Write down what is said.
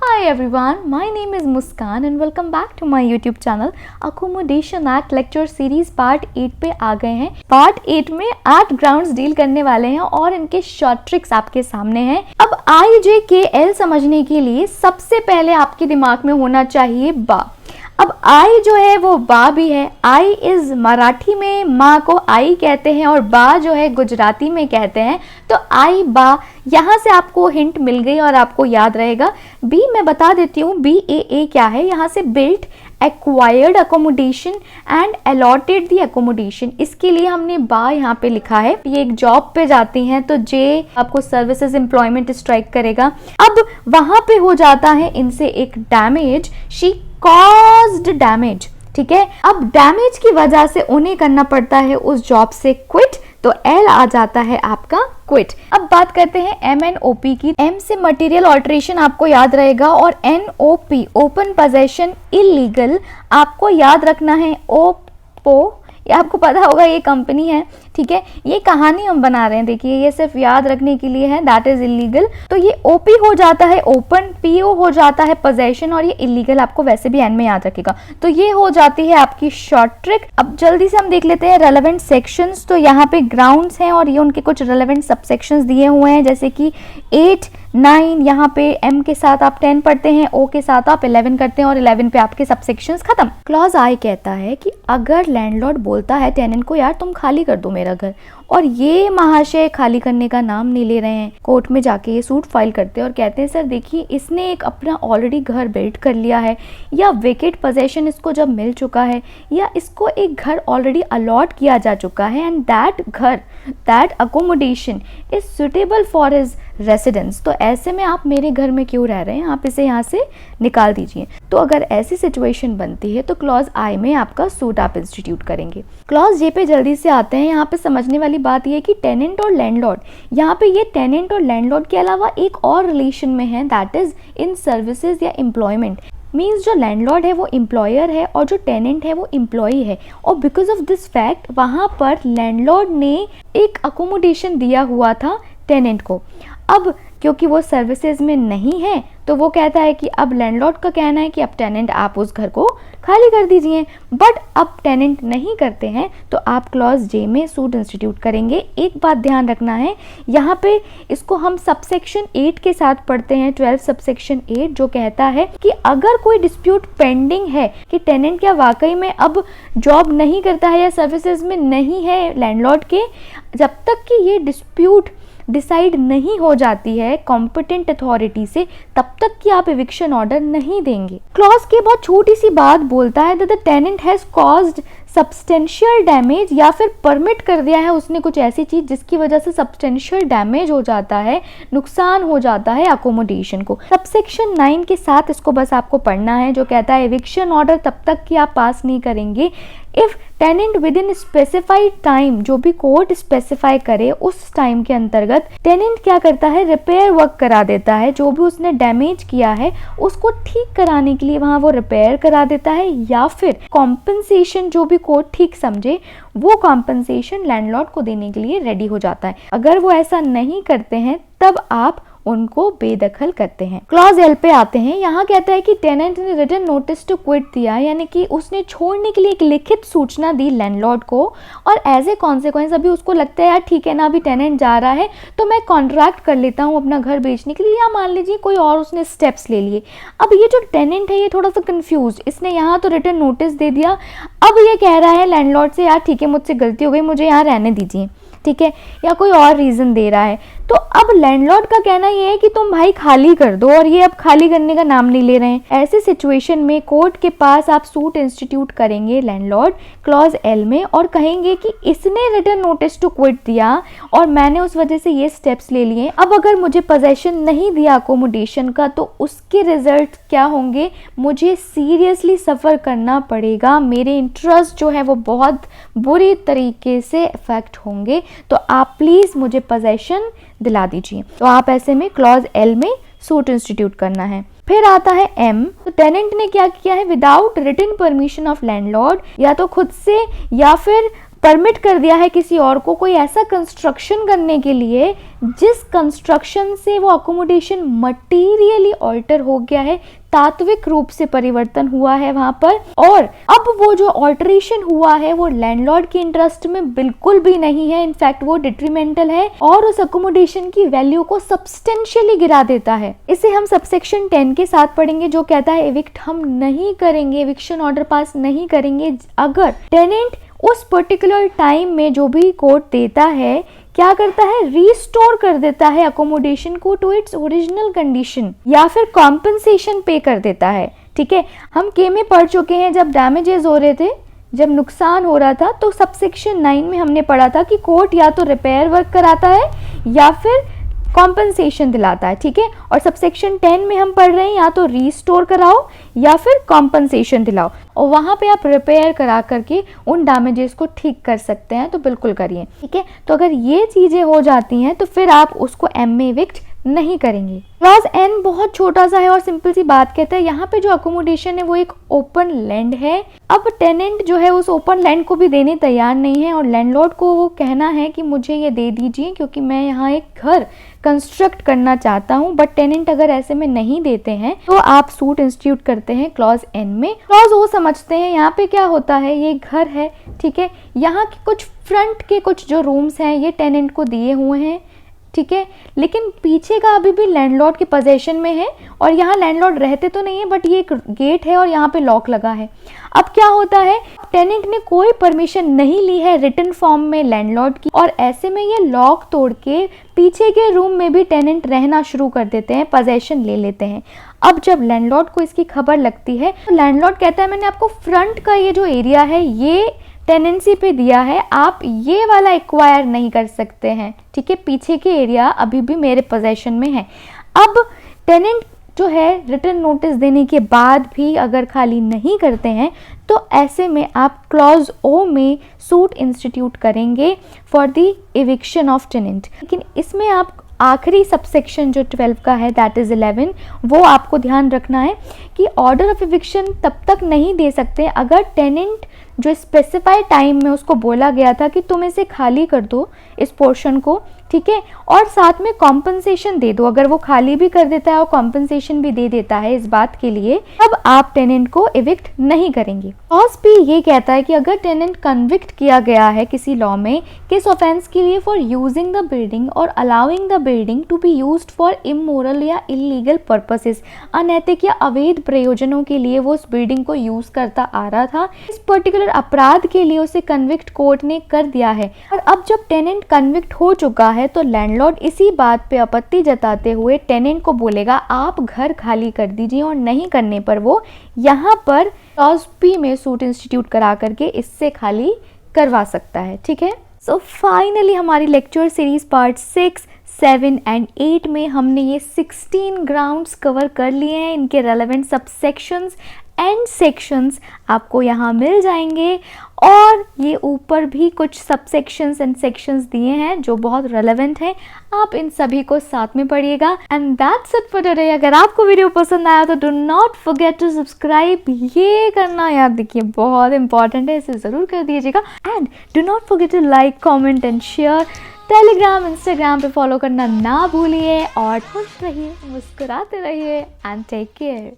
Hi everyone, my name is Muskan and welcome back to my YouTube channel. Accommodation Act Lecture Series Part 8 पे आ गए हैं। Part 8 में 8 grounds deal करने वाले हैं और इनके शॉर्ट ट्रिक्स आपके सामने हैं। अब IJKL समझने के लिए सबसे पहले आपके दिमाग में होना चाहिए बा। अब आई जो है वो बा भी है। आई इज मराठी में माँ को आई कहते हैं और बा जो है गुजराती में कहते हैं। तो आई बा, यहाँ से आपको हिंट मिल गई और आपको याद रहेगा। बी मैं बता देती हूँ, BAA क्या है। यहाँ से built, acquired accommodation and allotted the accommodation, इसके लिए हमने बा यहाँ पे लिखा है। ये एक जॉब पे जाती हैं तो जे आपको सर्विसेज एम्प्लॉयमेंट स्ट्राइक करेगा। अब वहां पे हो जाता है इनसे एक डैमेज, शी कॉज्ड डैमेज। ठीक है, अब डैमेज की वजह से उन्हें करना पड़ता है उस जॉब से क्विट, तो एल आ जाता है आपका क्विट। अब बात करते हैं MNOP की। M से मटेरियल ऑल्ट्रेशन आपको याद रहेगा और NOP ओपन पोजेशन इलीगल आपको याद रखना है। ओप्पो, ये आपको पता होगा ये कंपनी है। ठीक है, ये कहानी हम बना रहे हैं, देखिए ये सिर्फ याद रखने के लिए है, दैट इज इलीगल। तो ये OP हो जाता है ओपन, PO हो जाता है पोजेशन और ये इलीगल आपको वैसे भी एंड में याद रखेगा। तो ये हो जाती है आपकी शॉर्ट ट्रिक। अब जल्दी से हम देख लेते हैं रेलेवेंट सेक्शंस। तो यहाँ पे ग्राउंड्स हैं और ये उनके कुछ रेलेवेंट सबसेक्शंस दिए हुए हैं, जैसे कि 8, 9, यहाँ पे M के साथ आप 10 पढ़ते हैं, O के साथ आप 11 करते हैं और 11 पे आपके सबसेक्शंस खत्म। क्लॉज I कहता है कि अगर लैंडलॉर्ड बोलता है टेनेंट को यार तुम खाली कर दो मेरा घर, और ये महाशय खाली करने का नाम नहीं ले रहे हैं, कोर्ट में जाके ये सूट फाइल करते हैं और कहते हैं सर देखिए इसने एक अपना ऑलरेडी घर बिल्ड कर लिया है, या वेकेट पोजेशन इसको जब मिल चुका है, या इसको एक घर ऑलरेडी अलॉट किया जा चुका है and that accommodation is suitable for his residence, तो ऐसे में आप मेरे घर में क्यों रह रहे हैं, आप इसे यहाँ से निकाल दीजिए। तो अगर ऐसी सिचुएशन बनती है तो क्लॉज I में आपका सूट आप इंस्टीट्यूट करेंगे। क्लॉज J पे जल्दी से आते हैं। यहाँ पे समझने वाली बात यह है कि टेनेंट और लैंडलॉर्ड, यहाँ पे ये टेनेंट और लैंडलॉर्ड के अलावा एक और रिलेशन में है, दैट इज इन सर्विसेज या एम्प्लॉयमेंट। मीन्स जो लैंडलॉर्ड है वो एम्प्लॉयर है और जो टेनेंट है वो एम्प्लॉई है, और बिकॉज ऑफ दिस फैक्ट वहाँ पर लैंडलॉर्ड ने एक अकोमोडेशन दिया हुआ था टेनेंट को। अब क्योंकि वो सर्विसेज में नहीं है तो वो कहता है कि अब लैंडलॉर्ड का कहना है कि अब टेनेंट आप उस घर को खाली कर दीजिए, बट अब टेनेंट नहीं करते हैं तो आप क्लॉज J में सूट इंस्टीट्यूट करेंगे। एक बात ध्यान रखना है, यहाँ पे इसको हम सबसेक्शन 8 के साथ पढ़ते हैं, 12 सबसेक्शन 8, जो कहता है कि अगर कोई डिस्प्यूट पेंडिंग है कि टेनेंट क्या वाकई में अब जॉब नहीं करता है या सर्विसेज में नहीं है लैंडलॉर्ड के, जब तक कि ये डिस्प्यूट डिसाइड नहीं हो जाती है कॉम्पिटेंट अथॉरिटी से, तब तक कि आप एविक्शन ऑर्डर नहीं देंगे। क्लॉज के बहुत छोटी सी बात बोलता है that the tenant has caused substantial damage, या फिर परमिट कर दिया है उसने कुछ ऐसी चीज जिसकी वजह से सब्सटेंशियल डैमेज हो जाता है, नुकसान हो जाता है अकोमोडेशन को। सबसेक्शन 9 के साथ इसको बस आपको पढ़ना है, जो कहता है एविक्शन ऑर्डर तब तक कि आप पास नहीं करेंगे if tenant within specified time, जो भी कोर्ट स्पेसिफाई करे उस टाइम के अंतर्गत टेनेंट क्या करता है, रिपेयर वर्क करा देता है, जो भी उसने डैमेज किया है उसको ठीक कराने के लिए वहां वो रिपेयर करा देता है, या फिर कॉम्पनसेशन जो भी कोर्ट ठीक समझे वो कॉम्पनसेशन लैंडलॉर्ड को देने के लिए रेडी हो जाता है। अगर वो ऐसा नहीं करते हैं तब आप उनको बेदखल करते हैं। क्लॉज L पे आते हैं। यहाँ कहता है कि टेनेंट ने रिटन नोटिस टू क्विट दिया, यानी कि उसने छोड़ने के लिए एक लिखित सूचना दी लैंडलॉर्ड को, और एज ए कॉन्सिक्वेंस अभी उसको लगता है यार ठीक है ना, अभी टेनेंट जा रहा है तो मैं कॉन्ट्रैक्ट कर लेता हूँ अपना घर बेचने के लिए, या मान लीजिए कोई और उसने स्टेप्स ले लिए। अब ये जो टेनेंट है ये थोड़ा सा कंफ्यूज, इसने यहाँ तो रिटन नोटिस दे दिया, अब ये कह रहा है लैंडलॉर्ड से यार ठीक है मुझसे गलती हो गई, मुझे यहाँ रहने दीजिए, ठीक है, या कोई और रीजन दे रहा है। तो अब लैंडलॉर्ड का कहना यह है कि तुम भाई खाली कर दो, और ये अब खाली करने का नाम नहीं ले रहे हैं। ऐसे सिचुएशन में कोर्ट के पास आप सूट इंस्टीट्यूट करेंगे लैंडलॉर्ड क्लॉज L में, और कहेंगे कि इसने रिटन नोटिस टू क्विट दिया और मैंने उस वजह से ये स्टेप्स ले लिए, अब अगर मुझे पोजेशन नहीं दिया अकोमोडेशन का तो उसके रिजल्ट क्या होंगे, मुझे सीरियसली सफ़र करना पड़ेगा, मेरे इंटरेस्ट जो है वो बहुत बुरी तरीके से अफेक्ट होंगे, तो आप प्लीज़ मुझे पोजेशन दिला दीजिए। तो आप ऐसे में क्लॉज L में सूट इंस्टीट्यूट करना है। फिर आता है M। तो टेनेंट ने क्या किया है, without written permission of landlord, या तो खुद से या फिर परमिट कर दिया है किसी और को कोई ऐसा कंस्ट्रक्शन करने के लिए जिस कंस्ट्रक्शन से वो अकोमोडेशन मटीरियली ऑल्टर हो गया है, तात्विक रूप से परिवर्तन हुआ है वहां पर, और अब वो जो ऑल्टरेशन हुआ है वो लैंडलॉर्ड के इंटरेस्ट में बिल्कुल भी नहीं है, इनफैक्ट वो डिट्रीमेंटल है और उस अकोमोडेशन की वैल्यू को सब्सटेंशियली गिरा देता है। इसे हम सबसेक्शन 10 के साथ पढ़ेंगे, जो कहता है एविक्ट हम नहीं करेंगे, एविक्शन ऑर्डर पास नहीं करेंगे अगर टेनेंट उस पर्टिकुलर टाइम में जो भी कोर्ट देता है क्या करता है, रीस्टोर कर देता है अकोमोडेशन को टू इट्स ओरिजिनल कंडीशन, या फिर कॉम्पनसेशन पे कर देता है। ठीक है, हम के में पढ़ चुके हैं जब डैमेजेस हो रहे थे, जब नुकसान हो रहा था, तो सबसेक्शन 9 में हमने पढ़ा था कि कोर्ट या तो रिपेयर वर्क कराता है या फिर कॉम्पनसेशन दिलाता है। ठीक है, और सबसेक्शन 10 में हम पढ़ रहे हैं या तो रीस्टोर कराओ या फिर कॉम्पनसेशन दिलाओ, और वहां पे आप रिपेयर करा करके उन डैमेजेस को ठीक कर सकते हैं, तो बिल्कुल करिए। ठीक है, तो अगर ये चीजें हो जाती हैं तो फिर आप उसको एम में इविक्ट नहीं करेंगे। क्लॉज एन बहुत छोटा सा है और सिंपल सी बात कहता है, यहाँ पे जो अकोमोडेशन है वो एक ओपन लैंड है। अब टेनेंट जो है उस ओपन लैंड को भी देने तैयार नहीं है और लैंडलॉर्ड को वो कहना है कि मुझे ये दे दीजिए क्योंकि मैं यहाँ एक घर कंस्ट्रक्ट करना चाहता हूँ, बट टेनेंट अगर ऐसे में नहीं देते हैं तो आप सूट इंस्टीट्यूट करते हैं क्लॉज एन में। क्लॉज ओ समझते हैं यहाँ पे क्या होता है, ये घर है, ठीक है, यहाँ के कुछ फ्रंट के कुछ जो रूम्स हैं ये टेनेंट को दिए हुए हैं, ठीक है, लेकिन पीछे का अभी भी लैंडलॉर्ड के पोजेशन में है और यहाँ लैंडलॉर्ड रहते तो नहीं है, बट ये एक गेट है और यहाँ पे लॉक लगा है। अब क्या होता है, टेनेंट ने कोई परमिशन नहीं ली है रिटन फॉर्म में लैंडलॉर्ड की, और ऐसे में ये लॉक तोड़ के पीछे के रूम में भी टेनेंट रहना शुरू कर देते हैं, पोजेशन ले लेते हैं। अब जब लैंडलॉर्ड को इसकी खबर लगती है तो लैंडलॉर्ड कहता है मैंने आपको फ्रंट का ये जो एरिया है ये टेनेंसी पे दिया है, आप ये वाला एक्वायर नहीं कर सकते हैं, ठीक है, पीछे के एरिया अभी भी मेरे पोजेशन में है। अब टेनेंट जो है रिटर्न नोटिस देने के बाद भी अगर खाली नहीं करते हैं तो ऐसे में आप क्लॉज ओ में सूट इंस्टीट्यूट करेंगे for the eviction of tenant. लेकिन इसमें आप आखिरी सबसेक्शन जो 12 का है दैट इज 11, वो आपको ध्यान रखना है कि ऑर्डर ऑफ इविक्शन तब तक नहीं दे सकते अगर टेनेंट जो स्पेसिफाइड टाइम में उसको बोला गया था कि तुम इसे खाली कर दो इस पोर्शन को, ठीक है, और साथ में कॉम्पनसेशन दे दो। अगर वो खाली भी कर देता है और कॉम्पनसेशन भी दे देता है इस बात के लिए, तब आप टेनेंट को इविक्ट नहीं करेंगे। क्लॉज पी ये कहता है कि अगर टेनेंट कन्विक्ट किया गया है किसी लॉ में किस ऑफेंस के लिए, फॉर यूजिंग द बिल्डिंग और allowing the building to be used for immoral या इलीगल पर्पसेस, अनैतिक या अवैध प्रयोजनों के लिए वो उस बिल्डिंग को यूज करता आ रहा था, इस पर्टिकुलर अपराध के लिए उसे कन्विक्ट कोर्ट ने कर दिया है। और अब जब टेनेंट कन्विक्ट हो चुका है तो लैंडलॉर्ड इसी बात पे आपत्ति जताते हुए टेनेंट को बोलेगा आप घर खाली कर दीजिए, और नहीं करने पर वो यहाँ पर क्लॉज पी में सूट इंस्टीट्यूट करा करके इससे खाली करवा सकता है। ठीक है, सो फाइनली हमारी लेक्चर सीरीज पार्ट 6, 7 एंड 8 में हमने ये 16 ग्राउंड्स कवर कर लिए हैं। इनके रेलेवेंट सबसेक्शंस एंड सेक्शंस आपको यहाँ मिल जाएंगे, और ये ऊपर भी कुछ सबसेक्शंस एंड सेक्शंस दिए हैं जो बहुत रेलेवेंट हैं, आप इन सभी को साथ में पढ़िएगा। And that's it for today. अगर आपको वीडियो पसंद आया तो do not forget to subscribe, ये करना याद रखिए बहुत इंपॉर्टेंट है, इसे ज़रूर कर दीजिएगा। And do not forget to like, comment and share. Telegram, Instagram पे फॉलो करना ना भूलिए, और खुश रहिए, मुस्कुराते रहिए, एंड टेक केयर।